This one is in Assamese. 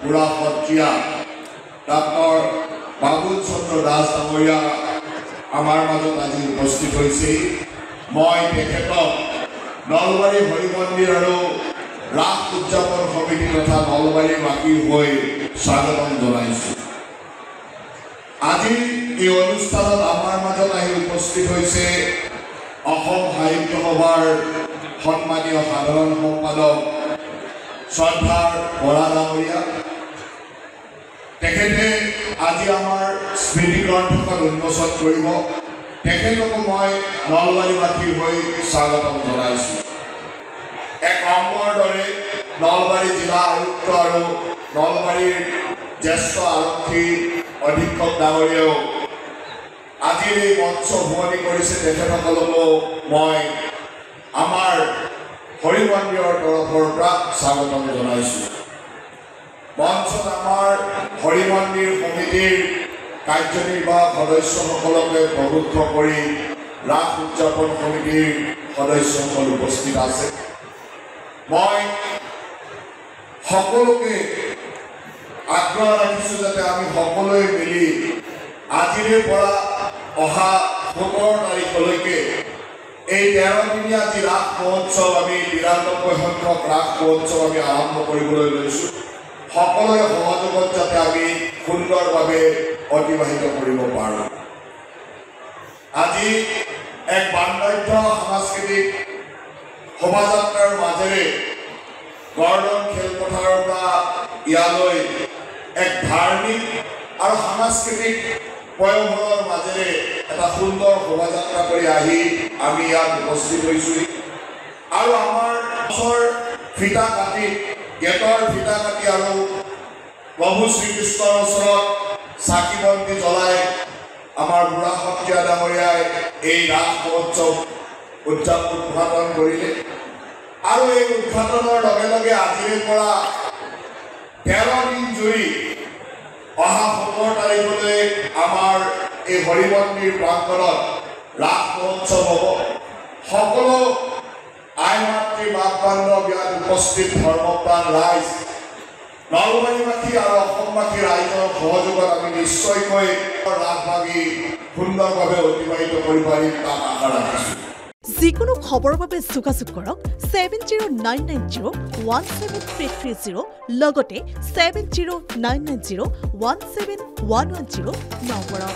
বুঢ়া সত্ৰীয়া ডাক্তৰ বাবুল চন্দ্ৰ দাস ডাঙৰীয়া আমাৰ মাজত আজি উপস্থিত হৈছে। মই তেখেতক নলবাৰী হৰি মন্দিৰ আৰু ৰাস উদযাপন সমিতি তথা নলবাৰী বাকীৰ হৈ স্বাগতম জনাইছোঁ। আজি এই অনুষ্ঠানত আমাৰ মাজত আহি উপস্থিত হৈছে অসম সাহিত্য সভাৰ সন্মানীয় সাধাৰণ সম্পাদক শ্ৰদ্ধাৰ বৰা ডাঙৰীয়া। তেখেতে আজি আমাৰ স্মৃতিগ্ৰন্থখন উন্মোচন কৰিব। তেখেতকো মই নলবাৰীবাসীৰ হৈ স্বাগতম জনাইছোঁ। এক অংগৰ দৰে নলবাৰী জিলা আয়ুক্ত আৰু নলবাৰীৰ জ্যেষ্ঠ আৰক্ষী অধীক্ষক ডাঙৰীয়াও আজিৰ এই মঞ্চ শুৱনি কৰিছে। তেখেতসকলকো মই আমাৰ হৰি মন্দিৰৰ তৰফৰ পৰা স্বাগতম জনাইছোঁ। মঞ্চত আমাৰ হৰি মন্দিৰ সমিতিৰ কাৰ্যনিৰ্বাহক সদস্যসকলকে প্ৰমুখ কৰি ৰাস উদযাপন সমিতিৰ সদস্যসকল উপস্থিত আছে। মই সকলোকে আগ্ৰহ ৰাখিছোঁ যাতে আমি সকলোৱে মিলি আজিৰে পৰা অহা 17 তাৰিখলৈকে এই 13 দিনীয়া যি ৰাস মহোৎসৱ আমি 93 সংখ্যক ৰাস মহোৎসৱ আমি আৰম্ভ কৰিবলৈ লৈছোঁ। সকলোৰে সহযোগত যাতে আমি সুন্দৰভাৱে অতিবাহিত কৰিব পাৰোঁ। আজি এক বাণিজ্য সাংস্কৃতিক শোভাযাত্ৰাৰ মাজেৰে গৰ্ডন খেলপথাৰৰ পৰা ইয়ালৈ এক ধাৰ্মিক আৰু সাংস্কৃতিক পয়োভৰৰ মাজেৰে এটা সুন্দৰ শোভাযাত্ৰা কৰি আহি আমি ইয়াত উপস্থিত হৈছোঁ। আৰু আমাৰ ওচৰ ফিতা কাটি গেটৰ ফিতা কাটি আৰু প্ৰভু শ্ৰীকৃষ্ণৰ ওচৰত চাকি বন্তি জ্বলাই আমাৰ বুঢ়া সত্ৰীয়া ডাঙৰীয়াই এই ৰাস মহোৎসৱ উদযাপন কৰিলে। আৰু এই উদঘাটনৰ লগে লগে আজিৰে পৰা 13 দিন জুৰি অহা 17 তাৰিখলৈ আমাৰ এই হৰি মন্দিৰ প্ৰাংগণত ৰাস মহোৎসৱ হ'ব। সকলো আই মাতৃ বাপ বান্ধৱ ইয়াত উপস্থিত ধৰ্মপ্ৰাণ ৰাইজ নলবাৰীবাসী আৰু অসমবাসী ৰাইজৰ সহযোগত আমি নিশ্চয়কৈ ৰাসভাগী সুন্দৰভাৱে অতিবাহিত কৰিব পাৰিম তাক আশা ৰাখিছোঁ। যিকোনো খবৰৰ বাবে যোগাযোগ কৰক 7099017330 লগতে 7099017110 নম্বৰত।